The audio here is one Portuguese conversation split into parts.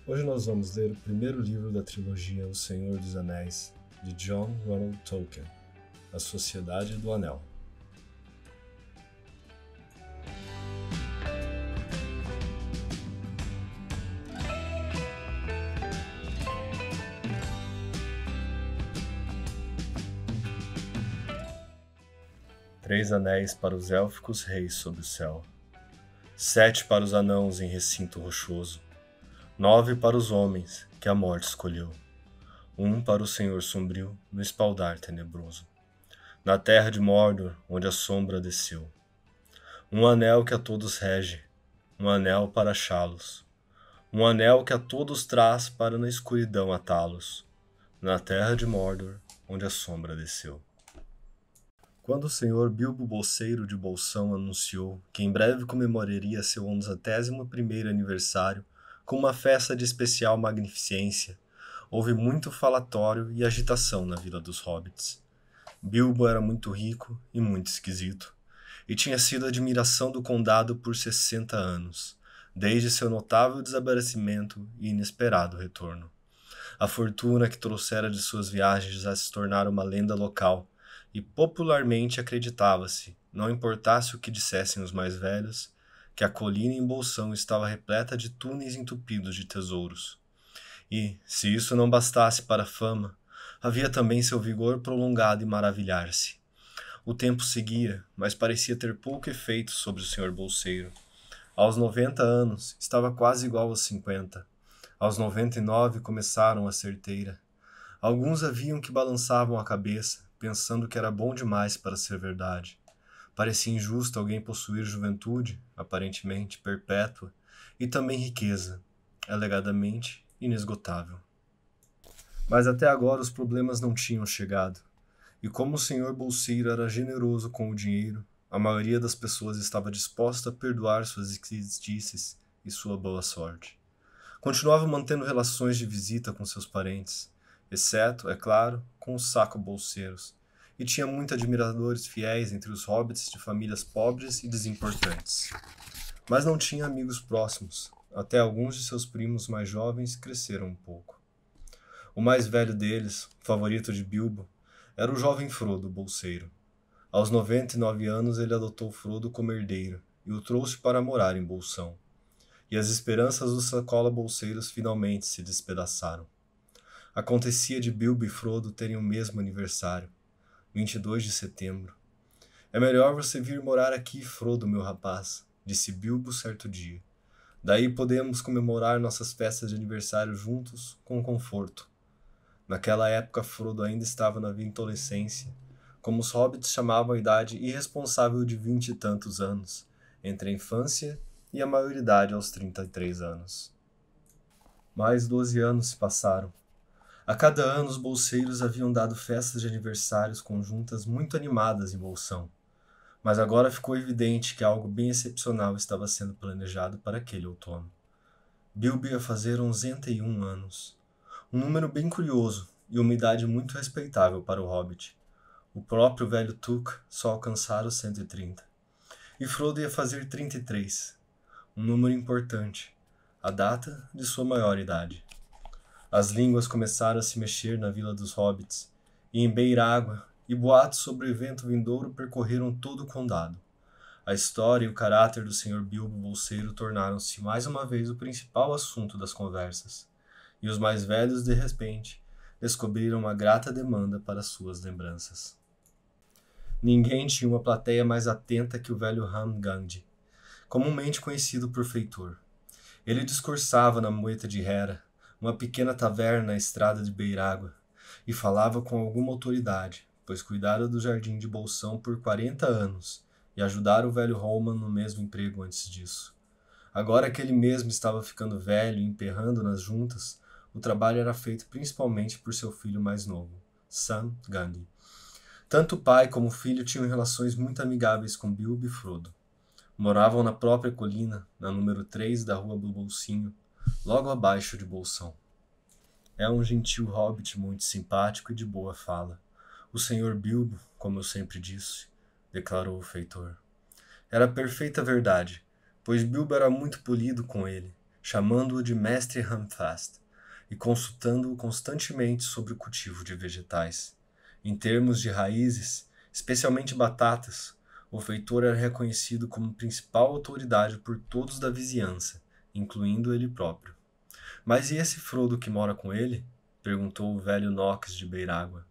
Hoje nós vamos ler o primeiro livro da trilogia O Senhor dos Anéis, de John Ronald Tolkien, A Sociedade do Anel. Três anéis para os élficos reis sob o céu, 7 para os anãos em recinto rochoso, 9 para os homens que a morte escolheu, 1 para o Senhor sombrio no espaldar tenebroso, na terra de Mordor onde a sombra desceu. Um anel que a todos rege, um anel para achá-los, um anel que a todos traz para na escuridão atá-los, na terra de Mordor onde a sombra desceu. Quando o senhor Bilbo Bolseiro de Bolsão anunciou que em breve comemoraria seu 11º aniversário com uma festa de especial magnificência, houve muito falatório e agitação na Vila dos Hobbits. Bilbo era muito rico e muito esquisito, e tinha sido a admiração do condado por 60 anos, desde seu notável desaparecimento e inesperado retorno. A fortuna que trouxera de suas viagens a se tornar uma lenda local, e popularmente acreditava-se, não importasse o que dissessem os mais velhos, que a colina em Bolsão estava repleta de túneis entupidos de tesouros. E, se isso não bastasse para a fama, havia também seu vigor prolongado em maravilhar-se. O tempo seguia, mas parecia ter pouco efeito sobre o senhor Bolseiro. Aos 90 anos, estava quase igual aos 50. Aos 99 começaram a certeira. Alguns haviam que balançavam a cabeça, pensando que era bom demais para ser verdade. Parecia injusto alguém possuir juventude, aparentemente perpétua, e também riqueza, alegadamente inesgotável. Mas até agora os problemas não tinham chegado, e como o senhor Bolseiro era generoso com o dinheiro, a maioria das pessoas estava disposta a perdoar suas esquisitices e sua boa sorte. Continuava mantendo relações de visita com seus parentes, exceto, é claro, com os saco-bolseiros, e tinha muitos admiradores fiéis entre os hobbits de famílias pobres e desimportantes. Mas não tinha amigos próximos, até alguns de seus primos mais jovens cresceram um pouco. O mais velho deles, o favorito de Bilbo, era o jovem Frodo Bolseiro. Aos 99 anos ele adotou Frodo como herdeiro e o trouxe para morar em Bolsão. E as esperanças dos sacola-bolseiros finalmente se despedaçaram. Acontecia de Bilbo e Frodo terem o mesmo aniversário, 22 de setembro. É melhor você vir morar aqui, Frodo, meu rapaz, disse Bilbo certo dia. Daí podemos comemorar nossas festas de aniversário juntos, com conforto. Naquela época, Frodo ainda estava na adolescência, como os hobbits chamavam a idade irresponsável de 20 e tantos anos, entre a infância e a maioridade aos 33 anos. Mais 12 anos se passaram. A cada ano, os bolseiros haviam dado festas de aniversários conjuntas muito animadas em Bolsão, mas agora ficou evidente que algo bem excepcional estava sendo planejado para aquele outono. Bilbo ia fazer 1101 anos, um número bem curioso e uma idade muito respeitável para o hobbit. O próprio velho Tuck só alcançara os 130. E Frodo ia fazer 33, um número importante, a data de sua maior idade. As línguas começaram a se mexer na vila dos hobbits, e em Beir-Água, e boatos sobre o evento vindouro percorreram todo o condado. A história e o caráter do Sr. Bilbo Bolseiro tornaram-se mais uma vez o principal assunto das conversas, e os mais velhos, de repente, descobriram uma grata demanda para suas lembranças. Ninguém tinha uma plateia mais atenta que o velho Hamgand, comumente conhecido por Feitor. Ele discursava na moeta de Hera, uma pequena taverna na estrada de Beir-Água, e falava com alguma autoridade, pois cuidara do jardim de Bolsão por 40 anos e ajudara o velho Holman no mesmo emprego antes disso. Agora que ele mesmo estava ficando velho e emperrando nas juntas, o trabalho era feito principalmente por seu filho mais novo, Sam Gandhi. Tanto o pai como o filho tinham relações muito amigáveis com Bilbo e Frodo. Moravam na própria colina, na número 3 da rua do Bolsinho, logo abaixo de Bolsão. É um gentil hobbit muito simpático e de boa fala. O senhor Bilbo, como eu sempre disse, declarou o feitor. Era perfeita verdade, pois Bilbo era muito polido com ele, chamando-o de Mestre Hamfast e consultando-o constantemente sobre o cultivo de vegetais. Em termos de raízes, especialmente batatas, o feitor era reconhecido como principal autoridade por todos da vizinhança, incluindo ele próprio. Mas e esse Frodo que mora com ele? Perguntou o velho Nox de Beirágua.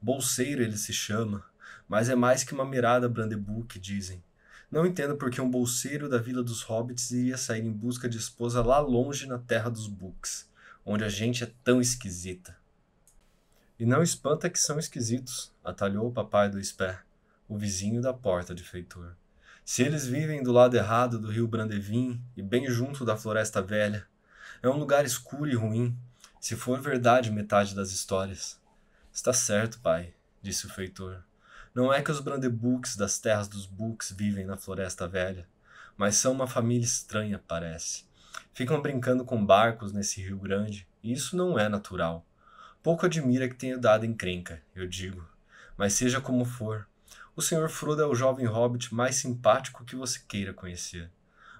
Bolseiro ele se chama, mas é mais que uma mirada Brandebuck, dizem. Não entendo por que um bolseiro da Vila dos Hobbits iria sair em busca de esposa lá longe na terra dos Books, onde a gente é tão esquisita. E não espanta que são esquisitos, atalhou o papai do Spé, o vizinho da porta de Feitor. Se eles vivem do lado errado do rio Brandevin e bem junto da Floresta Velha, é um lugar escuro e ruim, se for verdade metade das histórias. Está certo, pai, disse o feitor. Não é que os Brandebucks das terras dos Books vivem na Floresta Velha, mas são uma família estranha, parece. Ficam brincando com barcos nesse rio grande, e isso não é natural. Pouco admira que tenha dado encrenca, eu digo. Mas seja como for, o Sr. Frodo é o jovem hobbit mais simpático que você queira conhecer.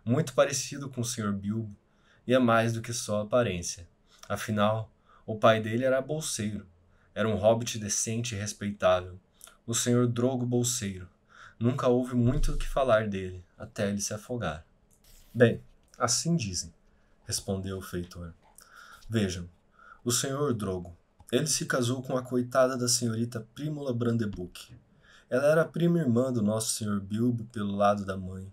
Muito parecido com o Sr. Bilbo, e é mais do que só aparência. Afinal, o pai dele era bolseiro. Era um hobbit decente e respeitável. O Sr. Drogo Bolseiro. Nunca houve muito o que falar dele, até ele se afogar. Bem, assim dizem, respondeu o feitor. Vejam, o Sr. Drogo. Ele se casou com a coitada da senhorita Prímula Brandebuck. Ela era prima irmã do nosso Sr. Bilbo pelo lado da mãe.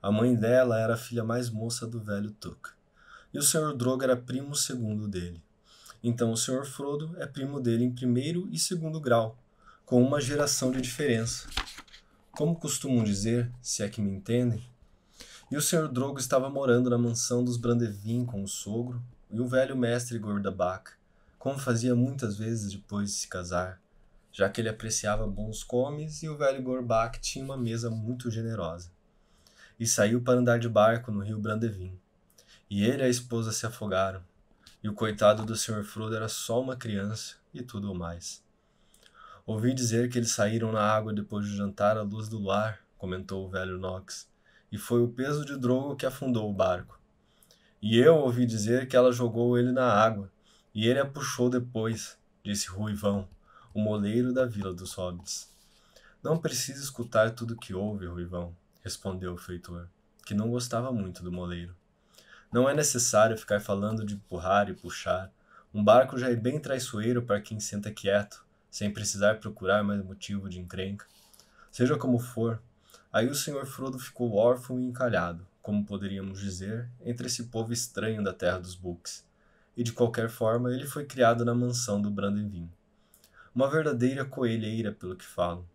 A mãe dela era a filha mais moça do velho Tuck. E o Sr. Drogo era primo segundo dele. Então o Sr. Frodo é primo dele em primeiro e segundo grau, com uma geração de diferença. Como costumam dizer, se é que me entendem. E o Sr. Drogo estava morando na mansão dos Brandevin com o sogro e o velho mestre Gordabac, como fazia muitas vezes depois de se casar, já que ele apreciava bons comes e o velho Gorbac tinha uma mesa muito generosa. E saiu para andar de barco no rio Brandevin. E ele e a esposa se afogaram, e o coitado do Sr. Frodo era só uma criança e tudo o mais. Ouvi dizer que eles saíram na água depois de jantar à luz do luar, comentou o velho Nox, e foi o peso de Drogo que afundou o barco. E eu ouvi dizer que ela jogou ele na água, e ele a puxou depois, disse Ruivão, o moleiro da Vila dos Hobbits. Não precisa escutar tudo o que ouve, Ruivão, respondeu o feitor, que não gostava muito do moleiro. Não é necessário ficar falando de empurrar e puxar. Um barco já é bem traiçoeiro para quem senta quieto, sem precisar procurar mais motivo de encrenca. Seja como for, aí o Sr. Frodo ficou órfão e encalhado, como poderíamos dizer, entre esse povo estranho da terra dos Books. E de qualquer forma, ele foi criado na mansão do Brandevin. Uma verdadeira coelheira, pelo que falam.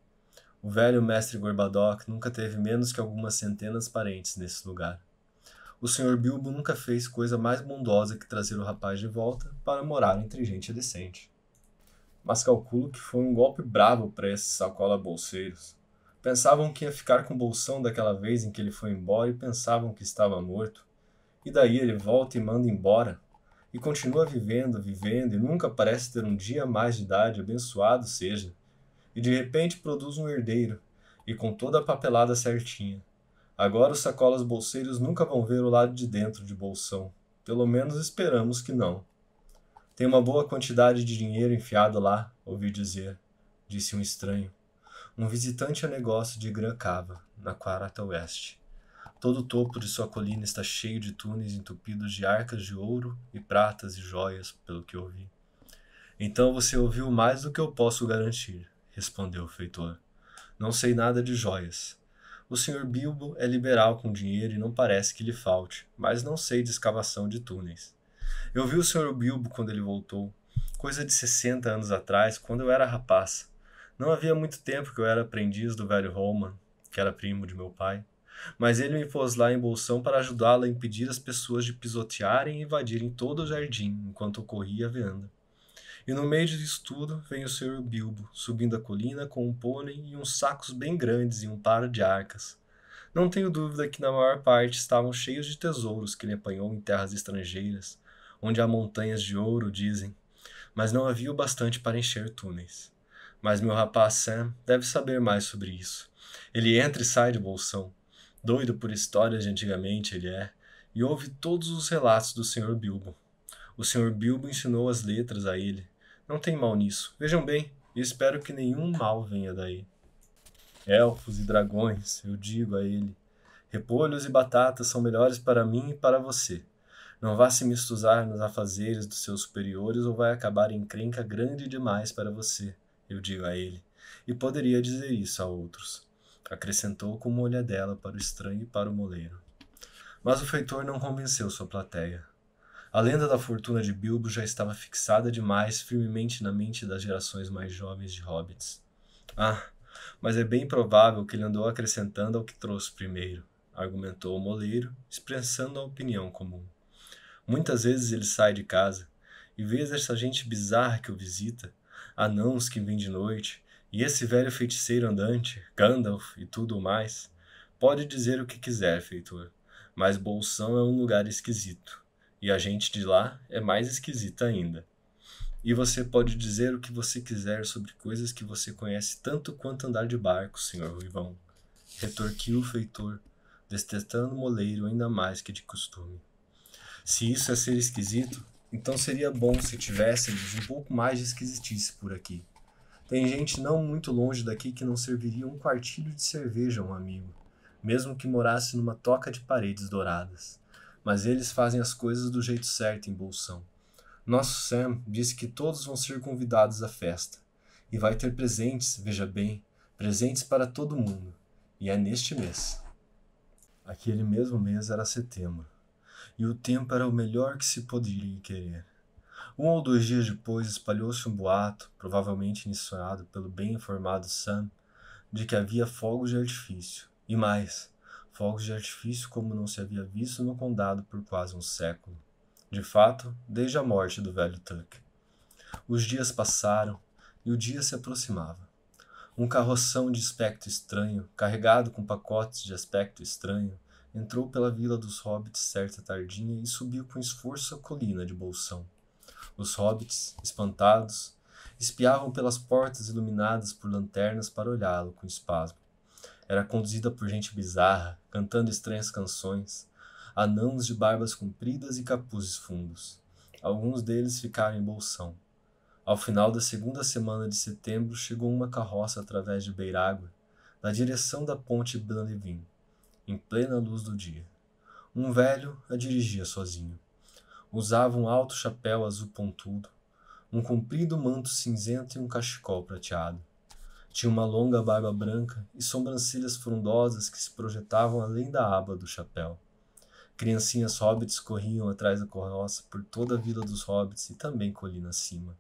O velho mestre Gorbadoc nunca teve menos que algumas centenas de parentes nesse lugar. O Sr. Bilbo nunca fez coisa mais bondosa que trazer o rapaz de volta para morar entre gente decente. Mas calculo que foi um golpe bravo para esses sacola-bolseiros. Pensavam que ia ficar com o bolsão daquela vez em que ele foi embora e pensavam que estava morto. E daí ele volta e manda embora. E continua vivendo, vivendo, e nunca parece ter um dia a mais de idade, abençoado seja. E de repente produz um herdeiro, e com toda a papelada certinha. Agora os sacolas bolseiros nunca vão ver o lado de dentro de bolsão. Pelo menos esperamos que não. Tem uma boa quantidade de dinheiro enfiado lá, ouvi dizer, disse um estranho. Um visitante a negócio de Gran Cava, na Quarta Oeste. Todo o topo de sua colina está cheio de túneis entupidos de arcas de ouro e pratas e joias, pelo que ouvi. Então você ouviu mais do que eu posso garantir, respondeu o feitor. Não sei nada de joias. O Sr. Bilbo é liberal com dinheiro e não parece que lhe falte, mas não sei de escavação de túneis. Eu vi o Sr. Bilbo quando ele voltou, coisa de 60 anos atrás, quando eu era rapaz. Não havia muito tempo que eu era aprendiz do velho Roman, que era primo de meu pai, mas ele me pôs lá em Bolsão para ajudá-lo a impedir as pessoas de pisotearem e invadirem todo o jardim enquanto ocorria a venda. E no meio disso tudo vem o Sr. Bilbo, subindo a colina com um pônei e uns sacos bem grandes e um par de arcas. Não tenho dúvida que na maior parte estavam cheios de tesouros que ele apanhou em terras estrangeiras, onde há montanhas de ouro, dizem, mas não havia o bastante para encher túneis. Mas meu rapaz Sam deve saber mais sobre isso. Ele entra e sai de Bolsão. Doido por histórias de antigamente ele é, e ouve todos os relatos do Sr. Bilbo. O Sr. Bilbo ensinou as letras a ele. Não tem mal nisso. Vejam bem, e espero que nenhum mal venha daí. Elfos e dragões, eu digo a ele. Repolhos e batatas são melhores para mim e para você. Não vá se misturar nos afazeres dos seus superiores ou vai acabar em encrenca grande demais para você, eu digo a ele. E poderia dizer isso a outros. Acrescentou com uma olhadela para o estranho e para o moleiro. Mas o feitor não convenceu sua plateia. A lenda da fortuna de Bilbo já estava fixada demais firmemente na mente das gerações mais jovens de hobbits. Ah, mas é bem provável que ele andou acrescentando ao que trouxe primeiro, argumentou o moleiro, expressando a opinião comum. Muitas vezes ele sai de casa e vê essa gente bizarra que o visita, anãos que vêm de noite, e esse velho feiticeiro andante, Gandalf e tudo o mais. Pode dizer o que quiser, feitor, mas Bolsão é um lugar esquisito, e a gente de lá é mais esquisita ainda. E você pode dizer o que você quiser sobre coisas que você conhece tanto quanto andar de barco, senhor Ruivão, retorquiu o feitor, destetando o moleiro ainda mais que de costume. Se isso é ser esquisito, então seria bom se tivéssemos um pouco mais de esquisitice por aqui. Tem gente não muito longe daqui que não serviria um quartilho de cerveja a um amigo, mesmo que morasse numa toca de paredes douradas. Mas eles fazem as coisas do jeito certo em Bolsão. Nosso Sam disse que todos vão ser convidados à festa. E vai ter presentes, veja bem, presentes para todo mundo. E é neste mês. Aquele mesmo mês era setembro. E o tempo era o melhor que se poderia querer. 1 ou 2 dias depois espalhou-se um boato, provavelmente iniciado pelo bem informado Sam, de que havia fogos de artifício. E mais, fogos de artifício como não se havia visto no condado por quase um século. De fato, desde a morte do velho Tuck. Os dias passaram e o dia se aproximava. Um carroção de aspecto estranho, carregado com pacotes de aspecto estranho, entrou pela vila dos hobbits certa tardinha e subiu com esforço a colina de Bolsão. Os hobbits, espantados, espiavam pelas portas iluminadas por lanternas para olhá-lo com espasmo. Era conduzida por gente bizarra, cantando estranhas canções, anãos de barbas compridas e capuzes fundos. Alguns deles ficaram em Bolsão. Ao final da segunda semana de setembro chegou uma carroça através de Beirágua, na direção da ponte Blanlevin, em plena luz do dia. Um velho a dirigia sozinho. Usava um alto chapéu azul pontudo, um comprido manto cinzento e um cachecol prateado. Tinha uma longa barba branca e sobrancelhas frondosas que se projetavam além da aba do chapéu. Criancinhas hobbits corriam atrás da carroça por toda a vila dos hobbits e também colina acima.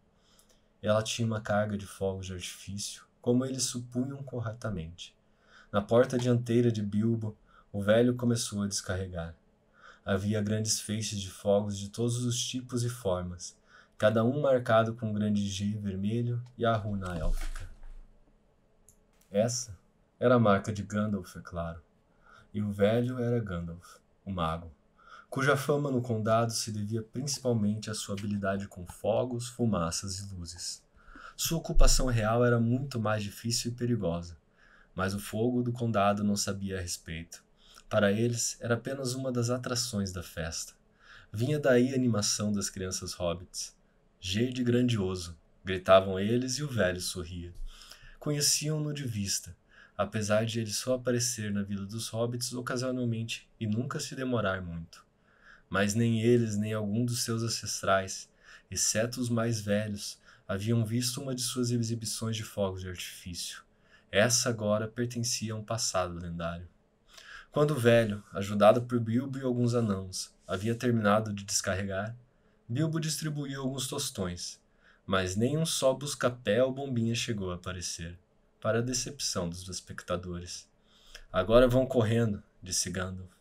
Ela tinha uma carga de fogos de artifício, como eles supunham corretamente. Na porta dianteira de Bilbo, o velho começou a descarregar. Havia grandes feixes de fogos de todos os tipos e formas, cada um marcado com um grande G vermelho e a runa élfica. Essa era a marca de Gandalf, é claro. E o velho era Gandalf, o mago, cuja fama no condado se devia principalmente à sua habilidade com fogos, fumaças e luzes. Sua ocupação real era muito mais difícil e perigosa, mas o fogo do condado não sabia a respeito. Para eles, era apenas uma das atrações da festa. Vinha daí a animação das crianças hobbits. G de grandioso, gritavam eles e o velho sorria. Conheciam-no de vista, apesar de ele só aparecer na vila dos hobbits ocasionalmente e nunca se demorar muito. Mas nem eles nem algum dos seus ancestrais, exceto os mais velhos, haviam visto uma de suas exibições de fogos de artifício. Essa agora pertencia a um passado lendário. Quando o velho, ajudado por Bilbo e alguns anãos, havia terminado de descarregar, Bilbo distribuiu alguns tostões, mas nem um só busca-pé ou bombinha chegou a aparecer, para a decepção dos espectadores. Agora vão correndo, disse Gandalf.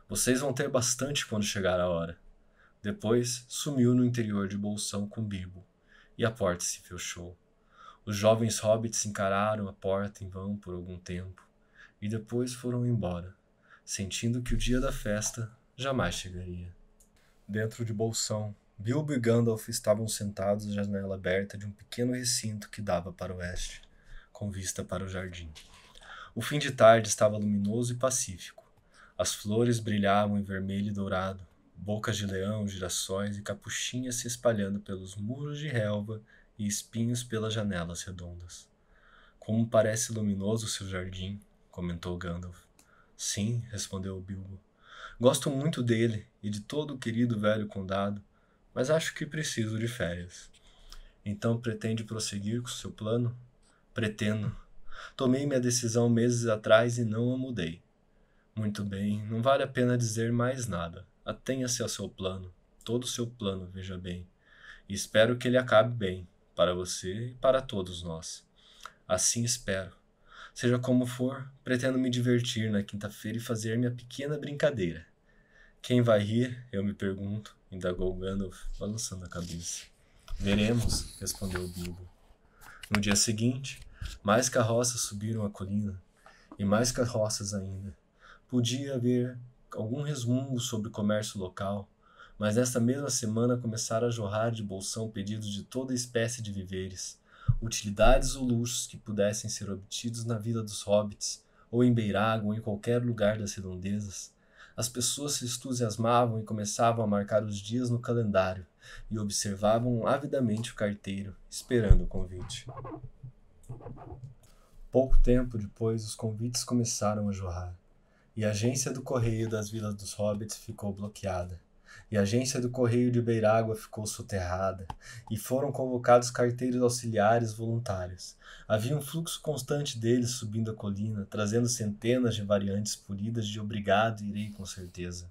Vocês vão ter bastante quando chegar a hora. Depois sumiu no interior de Bolsão com Bilbo, e a porta se fechou. Os jovens hobbits encararam a porta em vão por algum tempo, e depois foram embora, sentindo que o dia da festa jamais chegaria. Dentro de Bolsão, Bilbo e Gandalf estavam sentados à janela aberta de um pequeno recinto que dava para o oeste, com vista para o jardim. O fim de tarde estava luminoso e pacífico. As flores brilhavam em vermelho e dourado, bocas de leão, girassóis e capuchinhas se espalhando pelos muros de relva e espinhos pelas janelas redondas. Como parece luminoso o seu jardim, comentou Gandalf. Sim, respondeu Bilbo. Gosto muito dele e de todo o querido velho condado, mas acho que preciso de férias. Então pretende prosseguir com seu plano? Pretendo. Tomei minha decisão meses atrás e não a mudei. Muito bem, não vale a pena dizer mais nada. Atenha-se ao seu plano, todo o seu plano, veja bem. E espero que ele acabe bem, para você e para todos nós. Assim espero. Seja como for, pretendo me divertir na quinta-feira e fazer minha pequena brincadeira. Quem vai rir, eu me pergunto, indagou Gandalf, balançando a cabeça. Veremos, respondeu Bilbo. No dia seguinte, mais carroças subiram a colina, e mais carroças ainda. Podia haver algum resmungo sobre o comércio local, mas nesta mesma semana começaram a jorrar de bolsão pedidos de toda espécie de víveres, utilidades ou luxos que pudessem ser obtidos na vila dos hobbits, ou em Beiraga ou em qualquer lugar das redondezas. As pessoas se entusiasmavam e começavam a marcar os dias no calendário, e observavam avidamente o carteiro, esperando o convite. Pouco tempo depois, os convites começaram a jorrar, e a agência do correio das vilas dos hobbits ficou bloqueada, e a agência do correio de Beirágua ficou soterrada, e foram convocados carteiros auxiliares voluntários. Havia um fluxo constante deles subindo a colina, trazendo centenas de variantes polidas de obrigado irei com certeza.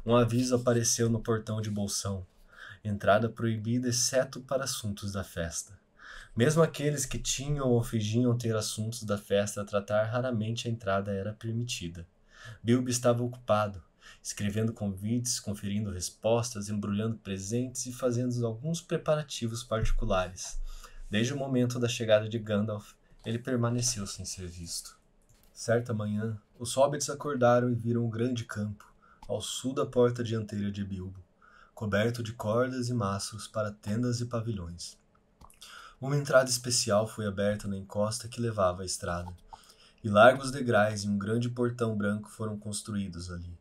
Um aviso apareceu no portão de Bolsão. Entrada proibida exceto para assuntos da festa. Mesmo aqueles que tinham ou fingiam ter assuntos da festa a tratar, raramente a entrada era permitida. Bilbo estava ocupado, escrevendo convites, conferindo respostas, embrulhando presentes e fazendo alguns preparativos particulares. Desde o momento da chegada de Gandalf, ele permaneceu sem ser visto. Certa manhã, os hobbits acordaram e viram um grande campo, ao sul da porta dianteira de Bilbo, coberto de cordas e mastros para tendas e pavilhões. Uma entrada especial foi aberta na encosta que levava à estrada, e largos degraus e um grande portão branco foram construídos ali.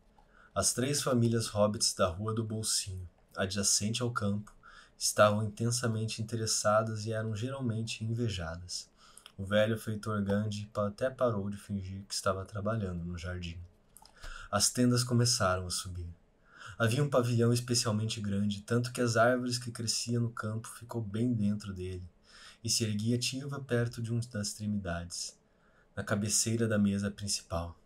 As 3 famílias hobbits da Rua do Bolsinho, adjacente ao campo, estavam intensamente interessadas e eram geralmente invejadas. O velho feitor Gandhi até parou de fingir que estava trabalhando no jardim. As tendas começaram a subir. Havia um pavilhão especialmente grande, tanto que as árvores que cresciam no campo ficou bem dentro dele, e se erguia ativa perto de uma das extremidades, na cabeceira da mesa principal.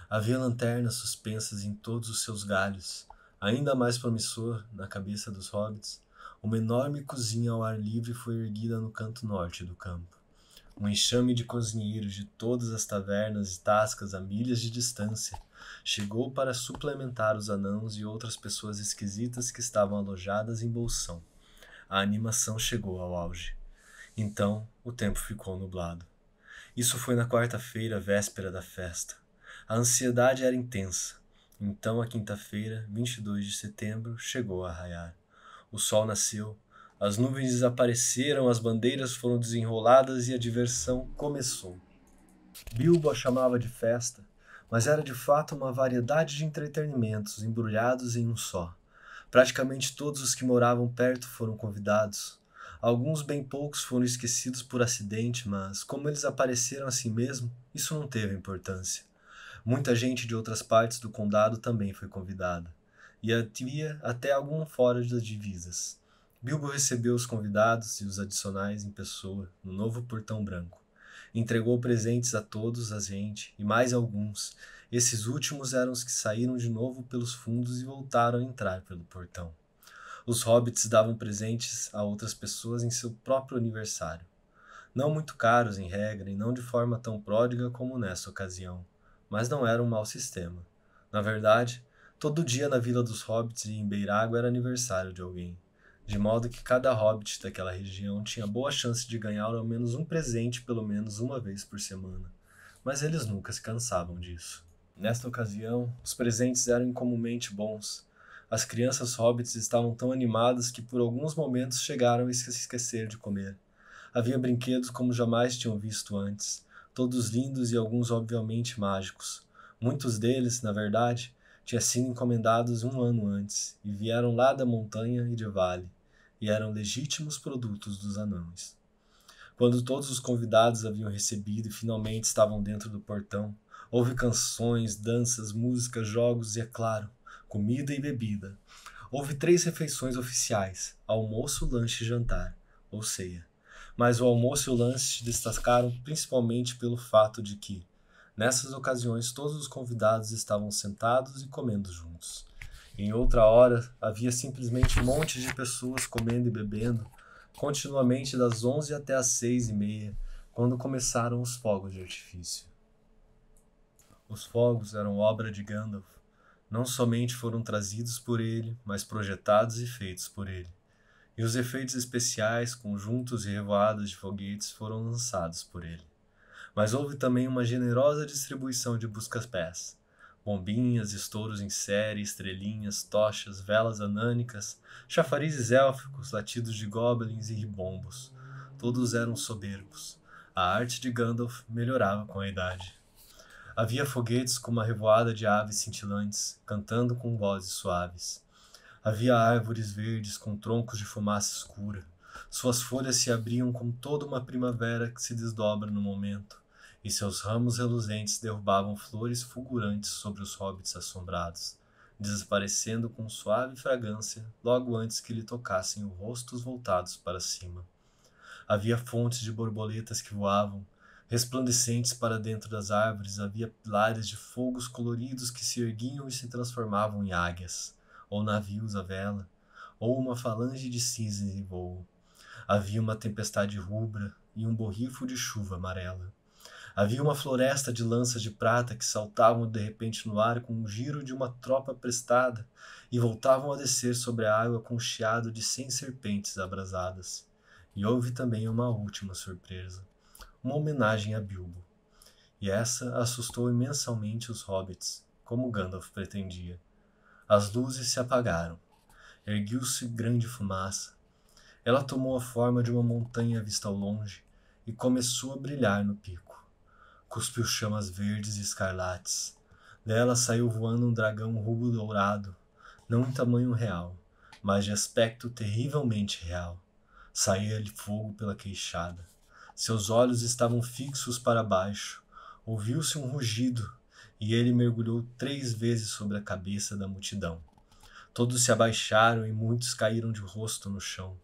Havia lanternas suspensas em todos os seus galhos. Ainda mais promissor, na cabeça dos hobbits, uma enorme cozinha ao ar livre foi erguida no canto norte do campo. Um enxame de cozinheiros de todas as tavernas e tascas a milhas de distância chegou para suplementar os anãos e outras pessoas esquisitas que estavam alojadas em Bolsão. A animação chegou ao auge. Então, o tempo ficou nublado. Isso foi na quarta-feira, véspera da festa. A ansiedade era intensa. Então, a quinta-feira, 22 de setembro, chegou a raiar. O sol nasceu, as nuvens desapareceram, as bandeiras foram desenroladas e a diversão começou. Bilbo a chamava de festa, mas era de fato uma variedade de entretenimentos embrulhados em um só. Praticamente todos os que moravam perto foram convidados. Alguns bem poucos foram esquecidos por acidente, mas como eles apareceram assim mesmo, isso não teve importância. Muita gente de outras partes do condado também foi convidada, e havia até algum fora das divisas. Bilbo recebeu os convidados e os adicionais em pessoa, no novo portão branco. Entregou presentes a todos a gente, e mais alguns. Esses últimos eram os que saíram de novo pelos fundos e voltaram a entrar pelo portão. Os hobbits davam presentes a outras pessoas em seu próprio aniversário. Não muito caros em regra e não de forma tão pródiga como nessa ocasião, mas não era um mau sistema. Na verdade, todo dia na Vila dos Hobbits e em Beirágua era aniversário de alguém, de modo que cada hobbit daquela região tinha boa chance de ganhar ao menos um presente pelo menos uma vez por semana, mas eles nunca se cansavam disso. Nesta ocasião, os presentes eram incomumente bons. As crianças hobbits estavam tão animadas que por alguns momentos chegaram a se esquecer de comer. Havia brinquedos como jamais tinham visto antes, todos lindos e alguns obviamente mágicos. Muitos deles, na verdade, tinham sido encomendados 1 ano antes, e vieram lá da montanha e de vale, e eram legítimos produtos dos anões. Quando todos os convidados haviam recebido e finalmente estavam dentro do portão, houve canções, danças, músicas, jogos e, é claro, comida e bebida. Houve 3 refeições oficiais: almoço, lanche e jantar, ou ceia. Mas o almoço e o lanche se destacaram principalmente pelo fato de que, nessas ocasiões, todos os convidados estavam sentados e comendo juntos. Em outra hora, havia simplesmente montes de pessoas comendo e bebendo, continuamente das 11 até as 6:30, quando começaram os fogos de artifício. Os fogos eram obra de Gandalf. Não somente foram trazidos por ele, mas projetados e feitos por ele. E os efeitos especiais, conjuntos e revoadas de foguetes foram lançados por ele. Mas houve também uma generosa distribuição de busca-pés. Bombinhas, estouros em série, estrelinhas, tochas, velas anânicas, chafarizes élficos, latidos de goblins e ribombos. Todos eram soberbos. A arte de Gandalf melhorava com a idade. Havia foguetes com uma revoada de aves cintilantes, cantando com vozes suaves. Havia árvores verdes com troncos de fumaça escura. Suas folhas se abriam com toda uma primavera que se desdobra no momento, e seus ramos reluzentes derrubavam flores fulgurantes sobre os hobbits assombrados, desaparecendo com suave fragrância logo antes que lhe tocassem os rostos voltados para cima. Havia fontes de borboletas que voavam, resplandecentes para dentro das árvores. Havia pilares de fogos coloridos que se erguiam e se transformavam em águias, ou navios à vela, ou uma falange de cisnes em voo. Havia uma tempestade rubra e um borrifo de chuva amarela. Havia uma floresta de lanças de prata que saltavam de repente no ar com o giro de uma tropa prestada e voltavam a descer sobre a água com o chiado de 100 serpentes abrasadas. E houve também uma última surpresa, uma homenagem a Bilbo. E essa assustou imensamente os hobbits, como Gandalf pretendia. As luzes se apagaram. Erguiu-se grande fumaça. Ela tomou a forma de uma montanha vista ao longe e começou a brilhar no pico. Cuspiu chamas verdes e escarlates. Dela saiu voando um dragão rubro-dourado, não em tamanho real, mas de aspecto terrivelmente real. Saía-lhe fogo pela queixada. Seus olhos estavam fixos para baixo. Ouviu-se um rugido, e ele mergulhou 3 vezes sobre a cabeça da multidão. Todos se abaixaram e muitos caíram de rosto no chão.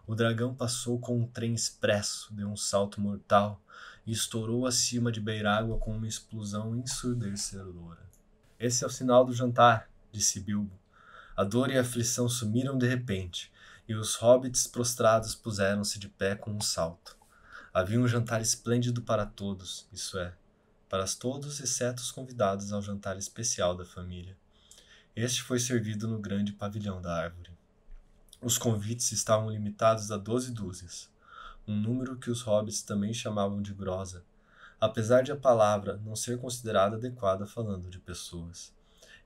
O dragão passou com um trem expresso, deu um salto mortal e estourou acima de Beirágua com uma explosão ensurdecedora. Esse é o sinal do jantar, disse Bilbo. A dor e a aflição sumiram de repente, e os hobbits prostrados puseram-se de pé com um salto. Havia um jantar esplêndido para todos, isso é, para todos exceto os convidados ao jantar especial da família. Este foi servido no grande pavilhão da árvore. Os convites estavam limitados a 12 dúzias, um número que os hobbits também chamavam de grosa, apesar de a palavra não ser considerada adequada falando de pessoas.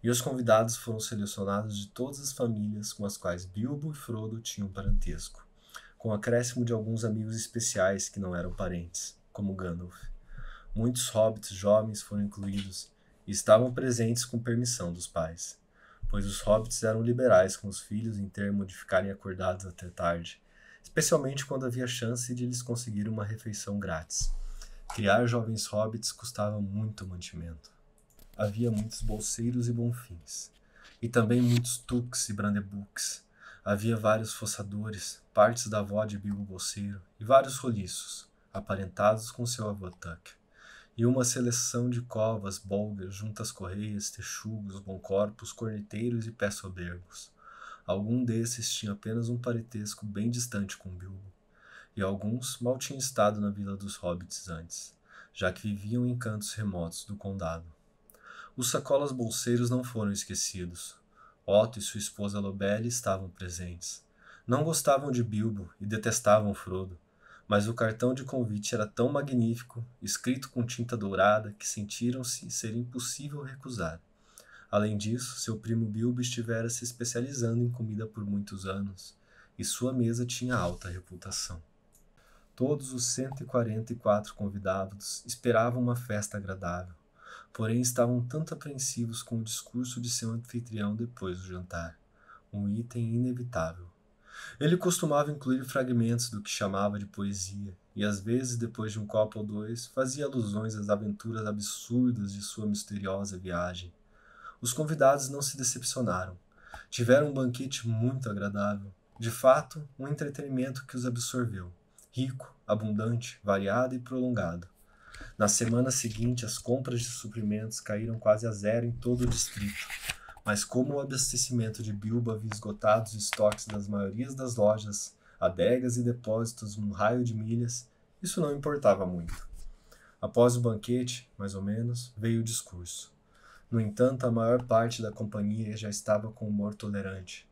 E os convidados foram selecionados de todas as famílias com as quais Bilbo e Frodo tinham parentesco, com acréscimo de alguns amigos especiais que não eram parentes, como Gandalf. Muitos hobbits jovens foram incluídos e estavam presentes com permissão dos pais, pois os hobbits eram liberais com os filhos em termos de ficarem acordados até tarde, especialmente quando havia chance de lhes conseguir uma refeição grátis. Criar jovens hobbits custava muito mantimento. Havia muitos bolseiros e bonfins, e também muitos tuques e brandebuques. Havia vários fossadores, partes da avó de Bilbo Bolseiro, e vários roliços, aparentados com seu avô Tuck, e uma seleção de covas, bolgas, juntas correias, texugos, bom-corpos, corneteiros e pé-soberbos. Algum desses tinha apenas um parentesco bem distante com Bilbo, e alguns mal tinham estado na vila dos hobbits antes, já que viviam em cantos remotos do condado. Os sacolas bolseiros não foram esquecidos. Otto e sua esposa Lobele estavam presentes. Não gostavam de Bilbo e detestavam Frodo, mas o cartão de convite era tão magnífico, escrito com tinta dourada, que sentiram-se ser impossível recusar. Além disso, seu primo Bilbo estivera se especializando em comida por muitos anos, e sua mesa tinha alta reputação. Todos os 144 convidados esperavam uma festa agradável. porém estavam um tanto apreensivos com o discurso de seu anfitrião depois do jantar, um item inevitável. Ele costumava incluir fragmentos do que chamava de poesia, e às vezes, depois de um copo ou dois, fazia alusões às aventuras absurdas de sua misteriosa viagem. Os convidados não se decepcionaram. Tiveram um banquete muito agradável. De fato, um entretenimento que os absorveu. Rico, abundante, variado e prolongado. Na semana seguinte, as compras de suprimentos caíram quase a zero em todo o distrito. Mas como o abastecimento de Bilbo havia esgotado os estoques das maiorias das lojas, adegas e depósitos num raio de milhas, isso não importava muito. Após o banquete, mais ou menos, veio o discurso. No entanto, a maior parte da companhia já estava com humor tolerante.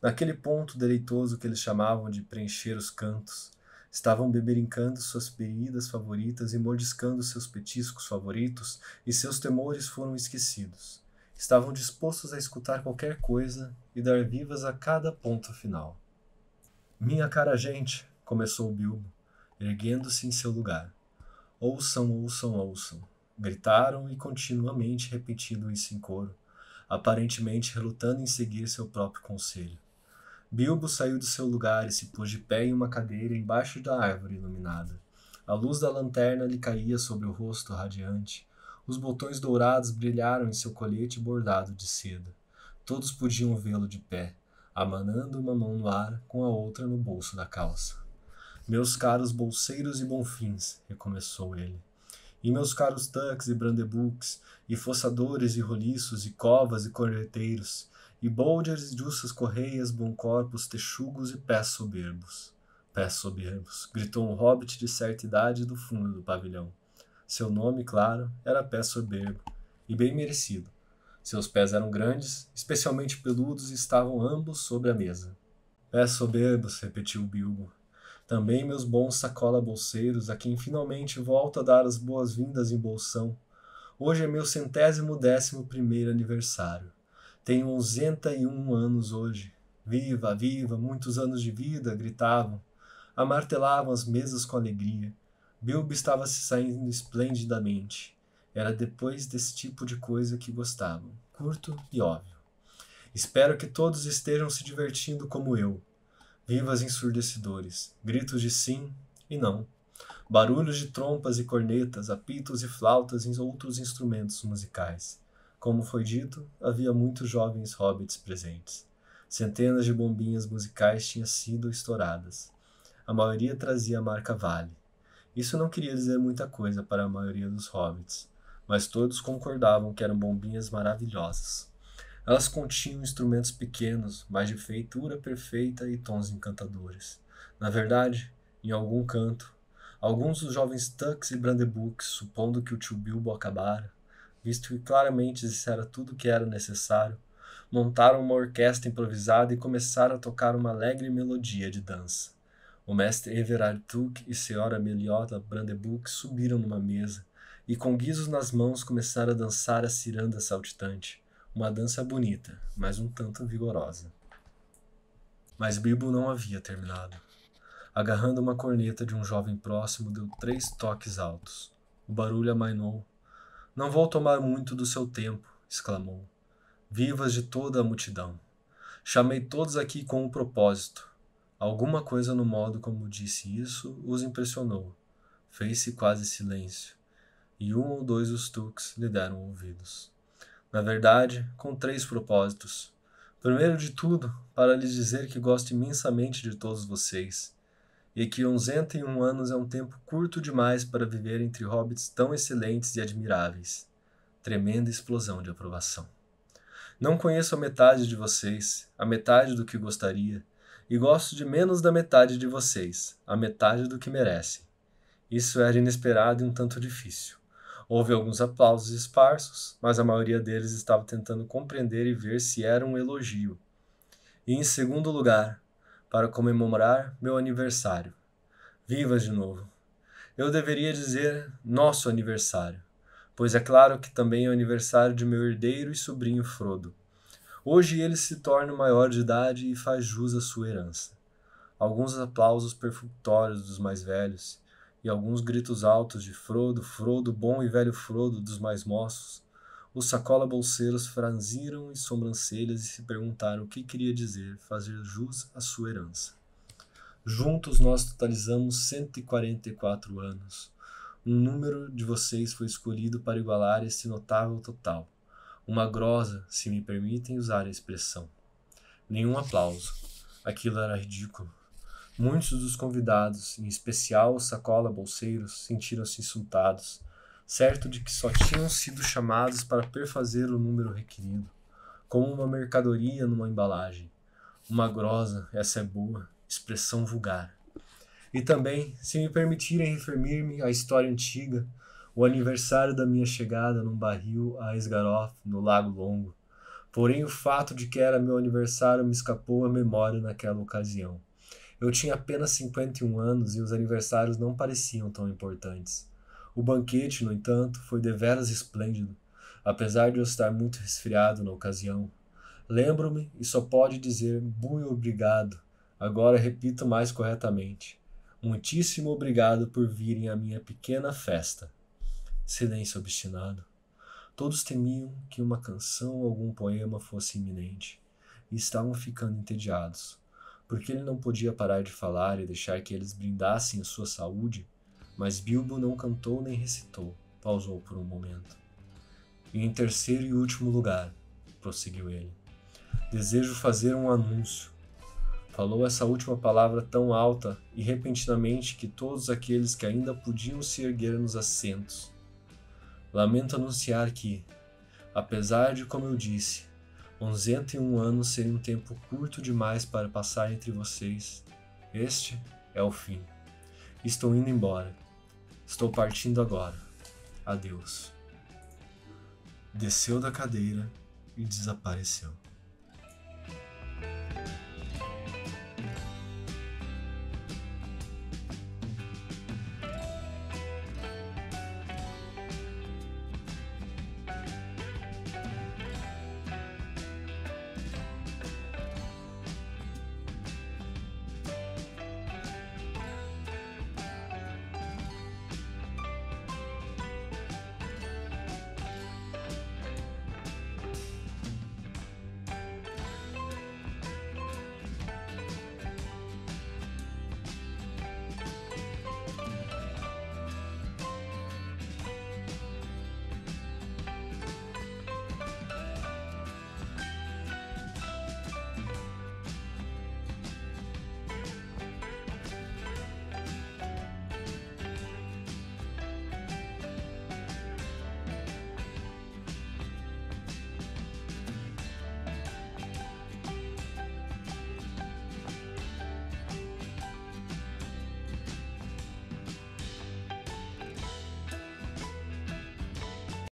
Naquele ponto deleitoso que eles chamavam de preencher os cantos, estavam beberincando suas bebidas favoritas e mordiscando seus petiscos favoritos, e seus temores foram esquecidos. Estavam dispostos a escutar qualquer coisa e dar vivas a cada ponto final. Minha cara gente, começou Bilbo, erguendo-se em seu lugar. Ouçam, ouçam, ouçam. Gritaram e continuamente repetindo isso em coro, aparentemente relutando em seguir seu próprio conselho. Bilbo saiu do seu lugar e se pôs de pé em uma cadeira embaixo da árvore iluminada. A luz da lanterna lhe caía sobre o rosto radiante. Os botões dourados brilharam em seu colete bordado de seda. Todos podiam vê-lo de pé, abanando uma mão no ar com a outra no bolso da calça. Meus caros bolseiros e bonfins, recomeçou ele. E meus caros tucks e brandebuques, e foçadores e roliços, e covas e correteiros, e bolders e justas correias, bom-corpos, texugos e pés soberbos. Pés soberbos, gritou um hobbit de certa idade do fundo do pavilhão. Seu nome, claro, era Pé Soberbo, e bem merecido. Seus pés eram grandes, especialmente peludos, e estavam ambos sobre a mesa. Pés soberbos, repetiu Bilbo. Também meus bons sacola-bolseiros, a quem finalmente volto a dar as boas-vindas em bolsão. Hoje é meu 111º aniversário. Tenho 11 anos hoje. Viva, viva, muitos anos de vida, gritavam. Amartelavam as mesas com alegria. Bilbo estava se saindo esplendidamente. Era depois desse tipo de coisa que gostavam. Curto e óbvio. Espero que todos estejam se divertindo como eu. Vivas ensurdecedores, gritos de sim e não, barulhos de trompas e cornetas, apitos e flautas e outros instrumentos musicais. Como foi dito, havia muitos jovens hobbits presentes. Centenas de bombinhas musicais tinham sido estouradas. A maioria trazia a marca Vale. Isso não queria dizer muita coisa para a maioria dos hobbits, mas todos concordavam que eram bombinhas maravilhosas. Elas continham instrumentos pequenos, mas de feitura perfeita e tons encantadores. Na verdade, em algum canto, alguns dos jovens tucks e brandebuques, supondo que o tio Bilbo acabara, visto que claramente dissera tudo o que era necessário, montaram uma orquestra improvisada e começaram a tocar uma alegre melodia de dança. O mestre Everard Tuck e senhora Meliota Brandebuck subiram numa mesa e, com guizos nas mãos, começaram a dançar a ciranda saltitante. Uma dança bonita, mas um tanto vigorosa. Mas Bilbo não havia terminado. Agarrando uma corneta de um jovem próximo, deu 3 toques altos. O barulho amainou. Não vou tomar muito do seu tempo, exclamou. Vivas de toda a multidão. Chamei todos aqui com um propósito. Alguma coisa no modo como disse isso os impressionou. Fez-se quase silêncio, e 1 ou 2 dos Tucks lhe deram ouvidos. Na verdade, com 3 propósitos. Primeiro de tudo, para lhes dizer que gosto imensamente de todos vocês, e que 11 anos é um tempo curto demais para viver entre hobbits tão excelentes e admiráveis. Tremenda explosão de aprovação. Não conheço a metade de vocês, a metade do que gostaria, e gosto de menos da metade de vocês, a metade do que merecem. Isso era inesperado e um tanto difícil. Houve alguns aplausos esparsos, mas a maioria deles estava tentando compreender e ver se era um elogio. E em segundo lugar, para comemorar meu aniversário. Vivas de novo. Eu deveria dizer nosso aniversário, pois é claro que também é o aniversário de meu herdeiro e sobrinho Frodo. Hoje ele se torna maior de idade e faz jus à sua herança. Alguns aplausos perfunctórios dos mais velhos, e alguns gritos altos de Frodo, Frodo, bom e velho Frodo dos mais moços, os sacola-bolseiros franziram as sobrancelhas e se perguntaram o que queria dizer fazer jus à sua herança. Juntos nós totalizamos 144 anos. Um número de vocês foi escolhido para igualar esse notável total. Uma grosa, se me permitem usar a expressão. Nenhum aplauso. Aquilo era ridículo. Muitos dos convidados, em especial os sacola-bolseiros, sentiram-se insultados, certo de que só tinham sido chamados para perfazer o número requerido, como uma mercadoria numa embalagem. Uma grosa, essa é boa, expressão vulgar. E também, se me permitirem referir-me à história antiga, o aniversário da minha chegada num barril a Esgaroth, no Lago Longo. Porém, o fato de que era meu aniversário me escapou à memória naquela ocasião. Eu tinha apenas 51 anos e os aniversários não pareciam tão importantes. O banquete, no entanto, foi deveras esplêndido, apesar de eu estar muito resfriado na ocasião. Lembro-me e só pode dizer muito obrigado. Agora repito mais corretamente. Muitíssimo obrigado por virem à minha pequena festa. Silêncio obstinado. Todos temiam que uma canção ou algum poema fosse iminente, e estavam ficando entediados. Porque ele não podia parar de falar e deixar que eles brindassem a sua saúde, mas Bilbo não cantou nem recitou, pausou por um momento. E em terceiro e último lugar, prosseguiu ele, desejo fazer um anúncio. Falou essa última palavra tão alta e repentinamente que todos aqueles que ainda podiam se erguer nos assentos. Lamento anunciar que, apesar de, como eu disse, 101 anos seria um tempo curto demais para passar entre vocês, este é o fim. Estou indo embora. Estou partindo agora. Adeus. Desceu da cadeira e desapareceu.